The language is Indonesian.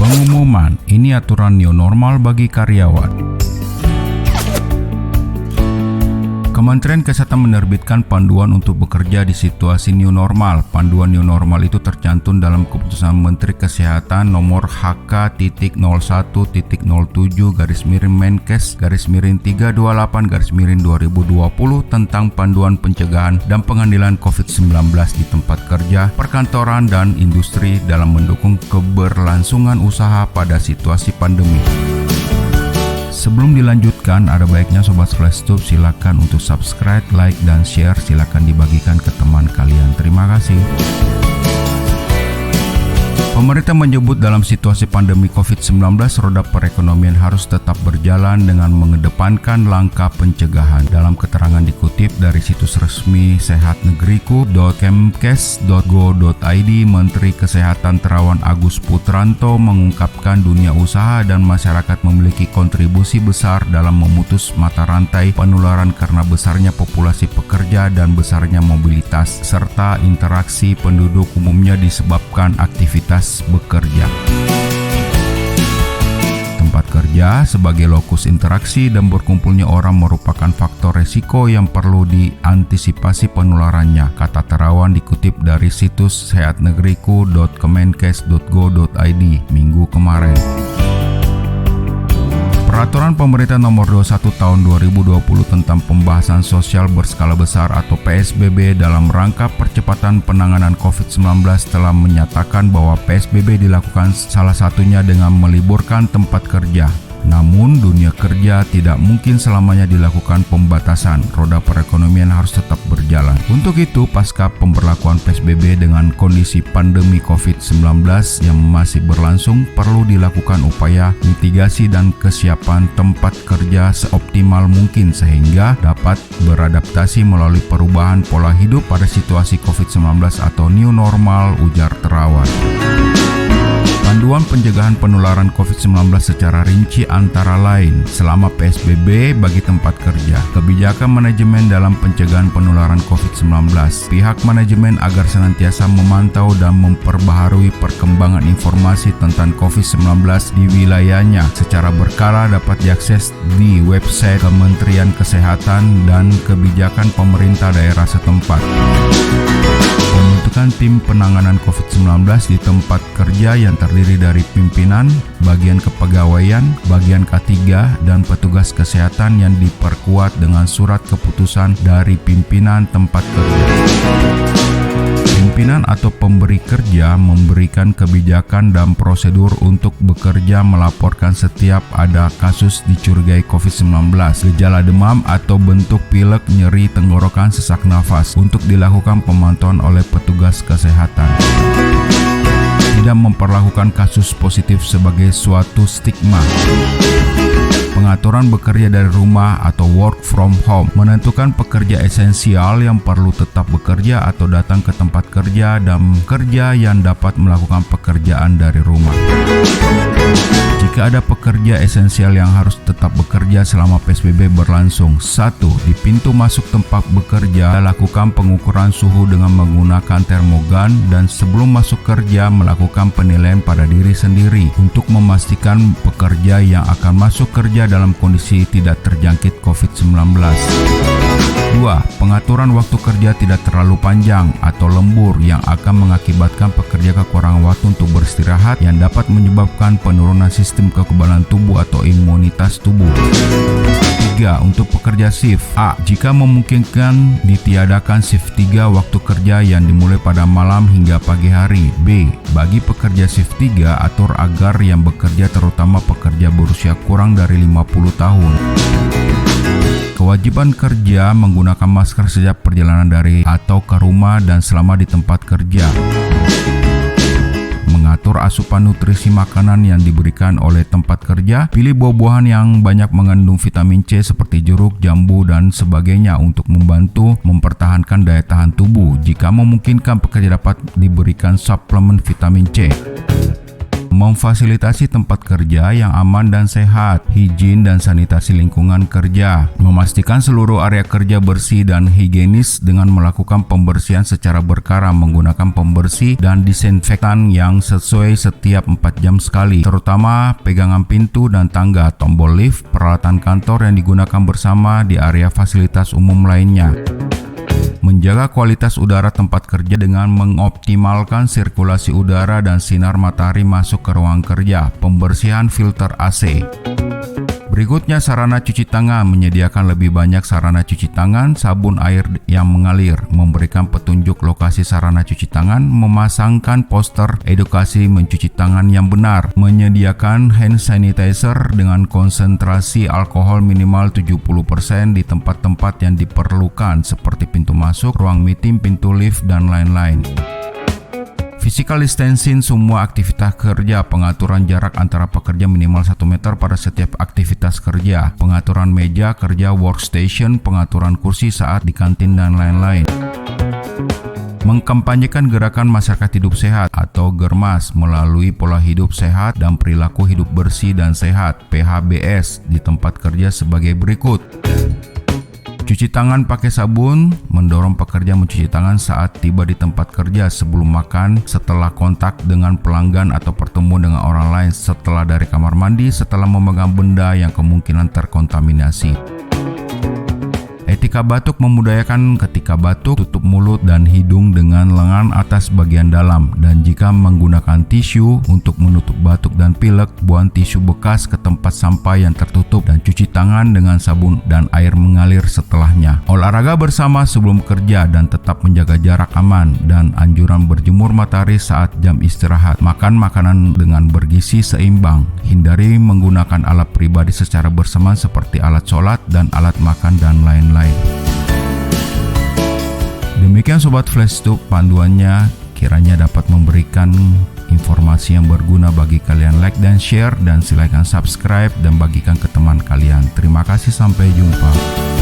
Pengumuman, ini aturan new normal bagi karyawan. Kementerian Kesehatan menerbitkan panduan untuk bekerja di situasi new normal. Panduan new normal itu tercantum dalam keputusan Menteri Kesehatan nomor HK.07-Menkes-328-2020 tentang panduan pencegahan dan pengendalian COVID-19 di tempat kerja, perkantoran, dan industri dalam mendukung keberlangsungan usaha pada situasi pandemi. Sebelum dilanjutkan, ada baiknya Sobat Flashstube silakan untuk subscribe, like, dan share. Silakan dibagikan ke teman kalian. Terima kasih. Pemerintah menyebut dalam situasi pandemi COVID-19, roda perekonomian harus tetap berjalan dengan mengedepankan langkah pencegahan. Dalam keterangan dikutip dari situs resmi sehatnegeriku.kemkes.go.id, Menteri Kesehatan Terawan Agus Putranto mengungkapkan dunia usaha dan masyarakat memiliki kontribusi besar dalam memutus mata rantai penularan karena besarnya populasi pekerja dan besarnya mobilitas, serta interaksi penduduk umumnya disebabkan aktivitas bekerja. Tempat kerja sebagai lokus interaksi dan berkumpulnya orang merupakan faktor resiko yang perlu diantisipasi penularannya, kata Terawan dikutip dari situs sehatnegeriku.kemenkes.go.id Minggu kemarin. Peraturan Pemerintah Nomor 21 Tahun 2020 tentang Pembatasan Sosial Berskala Besar atau PSBB dalam rangka percepatan penanganan COVID-19 telah menyatakan bahwa PSBB dilakukan salah satunya dengan meliburkan tempat kerja. Namun, dunia kerja tidak mungkin selamanya dilakukan pembatasan. Roda perekonomian harus tetap berjalan. Untuk itu, pasca pemberlakuan PSBB dengan kondisi pandemi COVID-19 yang masih berlangsung, perlu dilakukan upaya mitigasi dan kesiapan tempat kerja seoptimal mungkin sehingga dapat beradaptasi melalui perubahan pola hidup pada situasi COVID-19 atau new normal, ujar Terawan. Panduan pencegahan penularan COVID-19 secara rinci antara lain selama PSBB bagi tempat kerja, kebijakan manajemen dalam pencegahan penularan COVID-19, pihak manajemen agar senantiasa memantau dan memperbaharui perkembangan informasi tentang COVID-19 di wilayahnya secara berkala dapat diakses di website Kementerian Kesehatan dan kebijakan pemerintah daerah setempat. Pembentukan tim penanganan COVID-19 di tempat kerja yang terdiri dari pimpinan, bagian kepegawaian, bagian K3, dan petugas kesehatan yang diperkuat dengan surat keputusan dari pimpinan tempat kerja. Pimpinan atau pemberi kerja memberikan kebijakan dan prosedur untuk bekerja melaporkan setiap ada kasus dicurigai COVID-19, gejala demam atau bentuk pilek, nyeri tenggorokan, sesak nafas untuk dilakukan pemantauan oleh petugas kesehatan. Tidak memperlakukan kasus positif sebagai suatu stigma. Pengaturan bekerja dari rumah atau work from home, menentukan pekerja esensial yang perlu tetap bekerja atau datang ke tempat kerja dan pekerja yang dapat melakukan pekerjaan dari rumah. Jika ada pekerja esensial yang harus tetap bekerja selama PSBB berlangsung, 1. Di pintu masuk tempat bekerja, lakukan pengukuran suhu dengan menggunakan termogan dan sebelum masuk kerja melakukan penilaian pada diri sendiri untuk memastikan pekerja yang akan masuk kerja dalam kondisi tidak terjangkit COVID-19. 2. Pengaturan waktu kerja tidak terlalu panjang atau lembur yang akan mengakibatkan pekerja kekurangan waktu untuk beristirahat yang dapat menyebabkan penurunan sistem kekebalan tubuh atau imunitas tubuh. 3. Untuk pekerja shift A, jika memungkinkan ditiadakan shift 3 waktu kerja yang dimulai pada malam hingga pagi hari. B. Bagi pekerja shift 3, atur agar yang bekerja terutama pekerja berusia kurang dari 50 tahun. Kewajiban kerja menggunakan masker sejak perjalanan dari atau ke rumah dan selama di tempat kerja. Mengatur asupan nutrisi makanan yang diberikan oleh tempat kerja. Pilih buah-buahan yang banyak mengandung vitamin C seperti jeruk, jambu, dan sebagainya untuk membantu mempertahankan daya tahan tubuh. Jika memungkinkan, pekerja dapat diberikan suplemen vitamin C. memfasilitasi tempat kerja yang aman dan sehat, higien dan sanitasi lingkungan kerja, memastikan seluruh area kerja bersih dan higienis dengan melakukan pembersihan secara berkala menggunakan pembersih dan disinfektan yang sesuai setiap 4 jam sekali, terutama pegangan pintu dan tangga, tombol lift, peralatan kantor yang digunakan bersama di area fasilitas umum lainnya. Menjaga kualitas udara tempat kerja dengan mengoptimalkan sirkulasi udara dan sinar matahari masuk ke ruang kerja, pembersihan filter AC. Berikutnya, sarana cuci tangan. Menyediakan lebih banyak sarana cuci tangan, sabun air yang mengalir, memberikan petunjuk lokasi sarana cuci tangan, memasangkan poster edukasi mencuci tangan yang benar, menyediakan hand sanitizer dengan konsentrasi alkohol minimal 70% di tempat-tempat yang diperlukan seperti pintu masuk, ruang meeting, pintu lift, dan lain-lain. Physical distancing semua aktivitas kerja, pengaturan jarak antara pekerja minimal 1 meter pada setiap aktivitas kerja, pengaturan meja kerja workstation, pengaturan kursi saat di kantin, dan lain-lain. Mengkampanyekan gerakan masyarakat hidup sehat atau GERMAS melalui pola hidup sehat dan perilaku hidup bersih dan sehat (PHBS) di tempat kerja sebagai berikut. Cuci tangan pakai sabun, mendorong pekerja mencuci tangan saat tiba di tempat kerja, sebelum makan, setelah kontak dengan pelanggan atau bertemu dengan orang lain, setelah dari kamar mandi, setelah memegang benda yang kemungkinan terkontaminasi. Etika batuk membudayakan ketika batuk, tutup mulut dan hidung dengan lengan atas bagian dalam, dan jika menggunakan tisu untuk menutup batuk dan pilek, buang tisu bekas ke tempat sampah yang tertutup dan cuci tangan dengan sabun dan air mengalir setelahnya. Olahraga bersama sebelum kerja dan tetap menjaga jarak aman, dan anjuran berjemur matahari saat jam istirahat. Makan makanan dengan bergizi seimbang. Hindari menggunakan alat pribadi secara bersamaan seperti alat sholat dan alat makan dan lain-lain. Demikian Sobat Flashtube panduannya, kiranya dapat memberikan informasi yang berguna bagi kalian. Like dan share, dan silakan subscribe dan bagikan ke teman kalian. Terima kasih, sampai jumpa.